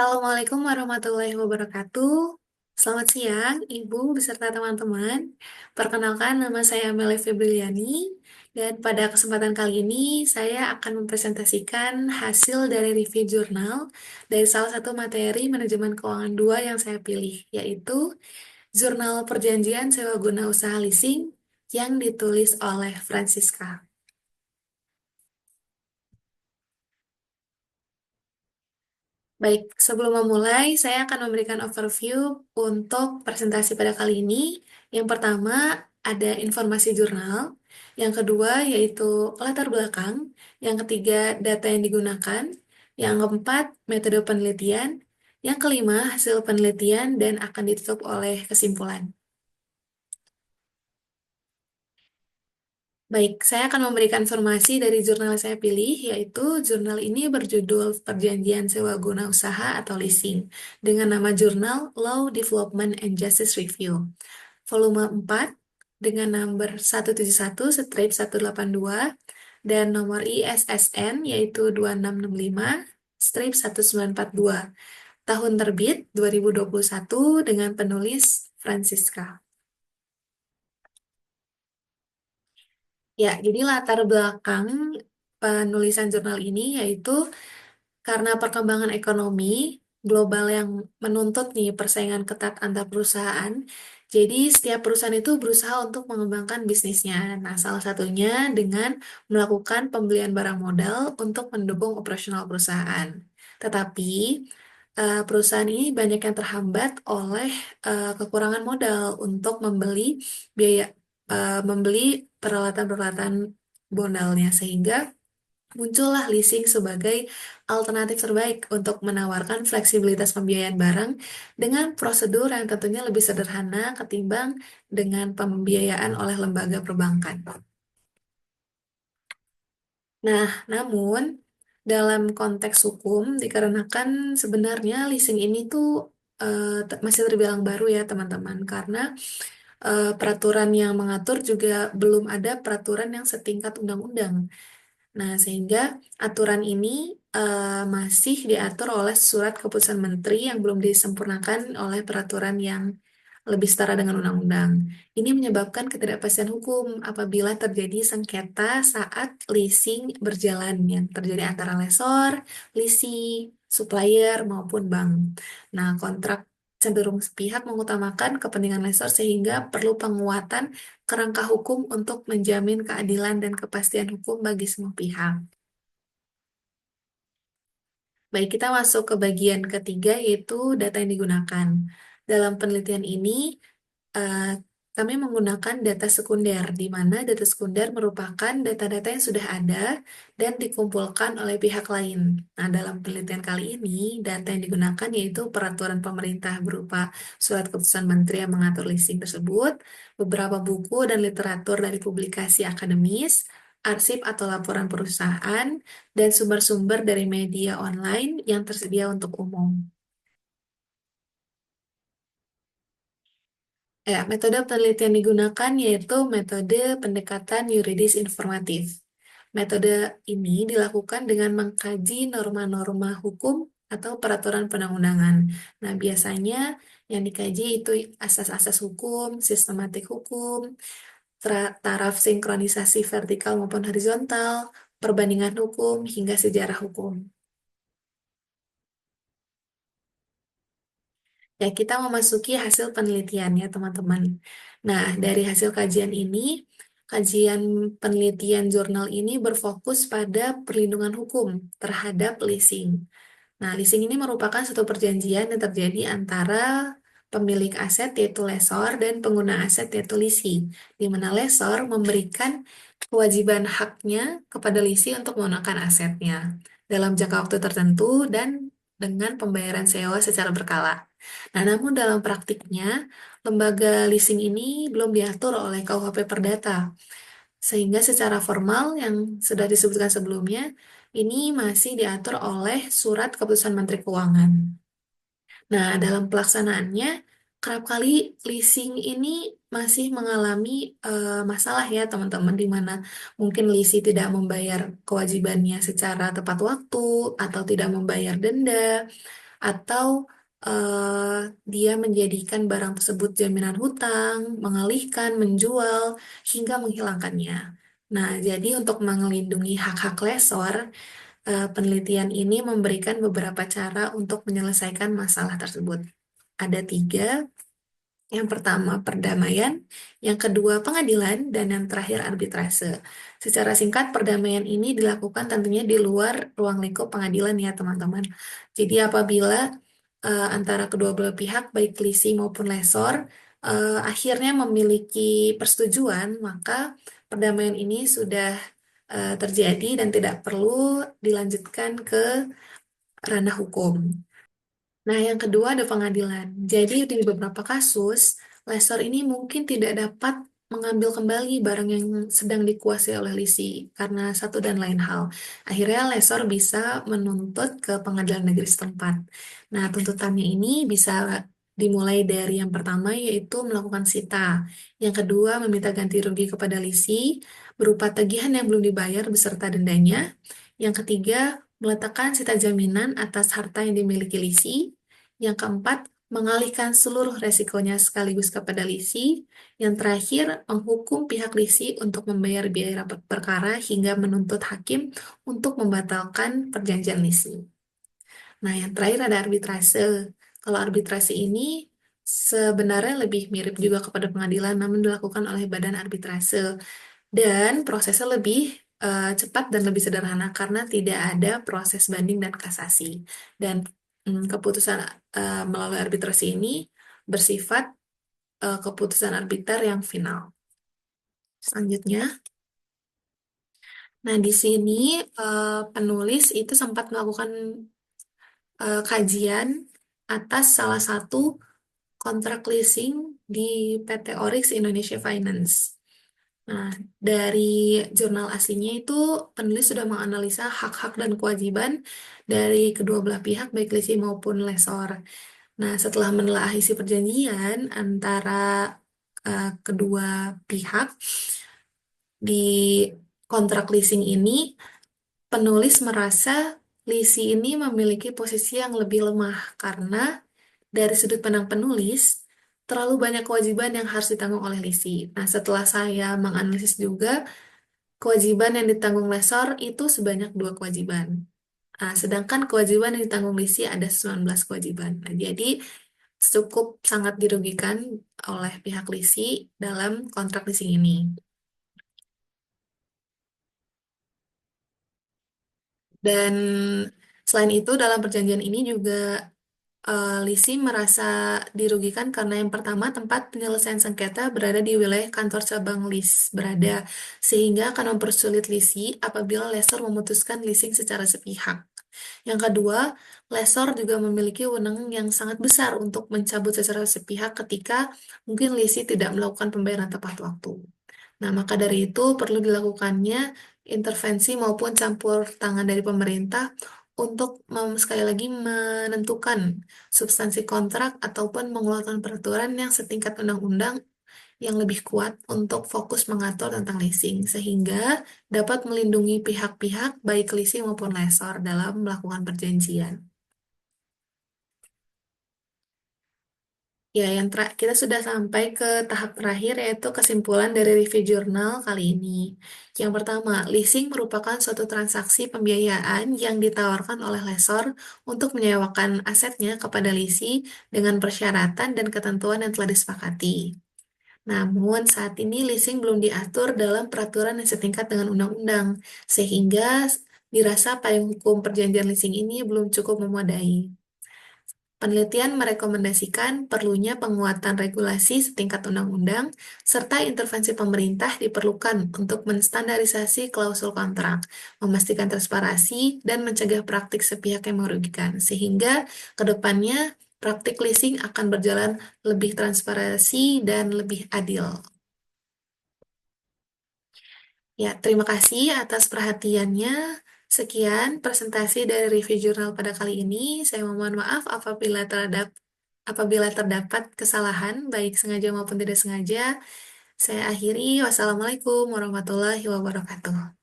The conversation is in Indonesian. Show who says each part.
Speaker 1: Assalamualaikum warahmatullahi wabarakatuh. Selamat siang, Ibu beserta teman-teman. Perkenalkan, nama saya Mele Febriliani, dan pada kesempatan kali ini saya akan mempresentasikan hasil dari review jurnal dari salah satu materi manajemen keuangan 2 yang saya pilih, yaitu Jurnal Perjanjian Sewa Guna Usaha Leasing yang ditulis oleh Francisca. Baik, sebelum memulai, saya akan memberikan overview untuk presentasi pada kali ini. Yang pertama, ada informasi jurnal. Yang kedua, yaitu latar belakang. Yang ketiga, data yang digunakan. Yang keempat, metode penelitian. Yang kelima, hasil penelitian dan akan ditutup oleh kesimpulan. Baik, saya akan memberikan informasi dari jurnal yang saya pilih, yaitu jurnal ini berjudul Perjanjian Sewa Guna Usaha atau Leasing, dengan nama jurnal Law Development and Justice Review, volume 4, dengan nomor 171/182, dan nomor ISSN, yaitu 2665/1942, tahun terbit 2021, dengan penulis Francisca. Ya, jadi latar belakang penulisan jurnal ini yaitu karena perkembangan ekonomi global yang menuntut nih persaingan ketat antar perusahaan. Jadi setiap perusahaan itu berusaha untuk mengembangkan bisnisnya. Nah, salah satunya dengan melakukan pembelian barang modal untuk mendukung operasional perusahaan. Tetapi perusahaan ini banyak yang terhambat oleh kekurangan modal untuk biaya membeli peralatan-peralatan modalnya, sehingga muncullah leasing sebagai alternatif terbaik untuk menawarkan fleksibilitas pembiayaan barang dengan prosedur yang tentunya lebih sederhana ketimbang dengan pembiayaan oleh lembaga perbankan. Nah, namun dalam konteks hukum dikarenakan sebenarnya leasing ini tuh masih terbilang baru ya teman-teman, karena peraturan yang mengatur juga belum ada peraturan yang setingkat undang-undang. Nah, sehingga aturan ini masih diatur oleh surat keputusan menteri yang belum disempurnakan oleh peraturan yang lebih setara dengan undang-undang. Ini menyebabkan ketidakpastian hukum apabila terjadi sengketa saat leasing berjalan yang terjadi antara lessor, leasing, supplier, maupun bank. Nah, kontrak cenderung sepihak mengutamakan kepentingan lessor sehingga perlu penguatan kerangka hukum untuk menjamin keadilan dan kepastian hukum bagi semua pihak. Baik, kita masuk ke bagian ketiga, yaitu data yang digunakan. Dalam penelitian ini, eh, kami menggunakan data sekunder, di mana data sekunder merupakan data-data yang sudah ada dan dikumpulkan oleh pihak lain. Nah, dalam penelitian kali ini, data yang digunakan yaitu peraturan pemerintah berupa surat keputusan menteri yang mengatur leasing tersebut, beberapa buku dan literatur dari publikasi akademis, arsip atau laporan perusahaan, dan sumber-sumber dari media online yang tersedia untuk umum. Ya, metode penelitian digunakan yaitu metode pendekatan yuridis informatif. Metode ini dilakukan dengan mengkaji norma-norma hukum atau peraturan perundang-undangan. Nah, biasanya yang dikaji itu asas-asas hukum, sistematik hukum, taraf sinkronisasi vertikal maupun horizontal, perbandingan hukum, hingga sejarah hukum. Ya, kita memasuki hasil penelitian ya, teman-teman. Nah, dari hasil kajian ini, kajian penelitian jurnal ini berfokus pada perlindungan hukum terhadap leasing. Nah, leasing ini merupakan suatu perjanjian yang terjadi antara pemilik aset yaitu lessor dan pengguna aset yaitu leasing, di mana lessor memberikan kewajiban haknya kepada leasing untuk menggunakan asetnya dalam jangka waktu tertentu dan dengan pembayaran sewa secara berkala. Nah, namun dalam praktiknya, lembaga leasing ini belum diatur oleh KUHP Perdata, sehingga secara formal yang sudah disebutkan sebelumnya, ini masih diatur oleh Surat Keputusan Menteri Keuangan. Nah, dalam pelaksanaannya, kerap kali leasing ini masih mengalami masalah ya teman-teman, di mana mungkin leasing tidak membayar kewajibannya secara tepat waktu, atau tidak membayar denda, atau dia menjadikan barang tersebut jaminan hutang, mengalihkan, menjual, hingga menghilangkannya. Nah, jadi untuk melindungi hak-hak lesor, penelitian ini memberikan beberapa cara untuk menyelesaikan masalah tersebut. Ada tiga. Yang pertama, perdamaian. Yang kedua, pengadilan. Dan yang terakhir, arbitrase. Secara singkat, perdamaian ini dilakukan tentunya di luar ruang lingkup pengadilan ya, teman-teman. Jadi apabila antara kedua belah pihak, baik leasing maupun lessor, akhirnya memiliki persetujuan, maka perdamaian ini sudah terjadi dan tidak perlu dilanjutkan ke ranah hukum. Nah, yang kedua ada pengadilan. Jadi di beberapa kasus, lesor ini mungkin tidak dapat mengambil kembali barang yang sedang dikuasai oleh lisi karena satu dan lain hal. Akhirnya lesor bisa menuntut ke pengadilan negeri setempat. Nah, tuntutannya ini bisa dimulai dari yang pertama yaitu melakukan sita. Yang kedua, meminta ganti rugi kepada lisi berupa tagihan yang belum dibayar beserta dendanya. Yang ketiga, meletakkan sita jaminan atas harta yang dimiliki lisi. Yang keempat, mengalihkan seluruh resikonya sekaligus kepada lisi. Yang terakhir, menghukum pihak lisi untuk membayar biaya perkara hingga menuntut hakim untuk membatalkan perjanjian lisi. Nah, yang terakhir ada arbitrase. Kalau arbitrase ini sebenarnya lebih mirip juga kepada pengadilan, namun dilakukan oleh badan arbitrase. Dan prosesnya lebih cepat dan lebih sederhana karena tidak ada proses banding dan kasasi. Dan keputusan melalui arbitrasi ini bersifat keputusan arbiter yang final. Selanjutnya, nah di sini penulis itu sempat melakukan kajian atas salah satu kontrak leasing di PT Orix Indonesia Finance. Nah, dari jurnal aslinya itu penulis sudah menganalisa hak-hak dan kewajiban dari kedua belah pihak, baik lessee maupun lessor. Nah, setelah menelaah isi perjanjian antara kedua pihak di kontrak leasing ini, penulis merasa lessee ini memiliki posisi yang lebih lemah karena dari sudut pandang penulis, terlalu banyak kewajiban yang harus ditanggung oleh lessee. Nah, setelah saya menganalisis juga, kewajiban yang ditanggung lesor itu sebanyak dua kewajiban. Nah, sedangkan kewajiban yang ditanggung lisi ada 19 kewajiban. Nah, jadi cukup sangat dirugikan oleh pihak lisi dalam kontrak leasing ini. Dan selain itu dalam perjanjian ini juga Lisi merasa dirugikan karena yang pertama tempat penyelesaian sengketa berada di wilayah kantor cabang LIS berada, sehingga akan mempersulit Lisi apabila lesor memutuskan leasing secara sepihak. Yang kedua, lesor juga memiliki wewenang yang sangat besar untuk mencabut secara sepihak ketika mungkin Lisi tidak melakukan pembayaran tepat waktu. Nah, maka dari itu perlu dilakukannya intervensi maupun campur tangan dari pemerintah untuk sekali lagi menentukan substansi kontrak ataupun mengeluarkan peraturan yang setingkat undang-undang yang lebih kuat untuk fokus mengatur tentang leasing sehingga dapat melindungi pihak-pihak baik leasing maupun lessor dalam melakukan perjanjian. Ya, kita sudah sampai ke tahap terakhir yaitu kesimpulan dari review jurnal kali ini. Yang pertama, leasing merupakan suatu transaksi pembiayaan yang ditawarkan oleh lessor untuk menyewakan asetnya kepada lisi dengan persyaratan dan ketentuan yang telah disepakati. Namun, saat ini leasing belum diatur dalam peraturan yang setingkat dengan undang-undang, sehingga dirasa payung hukum perjanjian leasing ini belum cukup memadai. Penelitian merekomendasikan perlunya penguatan regulasi setingkat undang-undang, serta intervensi pemerintah diperlukan untuk menstandarisasi klausul kontrak, memastikan transparansi, dan mencegah praktik sepihak yang merugikan, sehingga ke depannya praktik leasing akan berjalan lebih transparansi dan lebih adil. Ya, terima kasih atas perhatiannya. Sekian presentasi dari review jurnal pada kali ini. Saya mohon maaf apabila terdapat kesalahan, baik sengaja maupun tidak sengaja. Saya akhiri. Wassalamualaikum warahmatullahi wabarakatuh.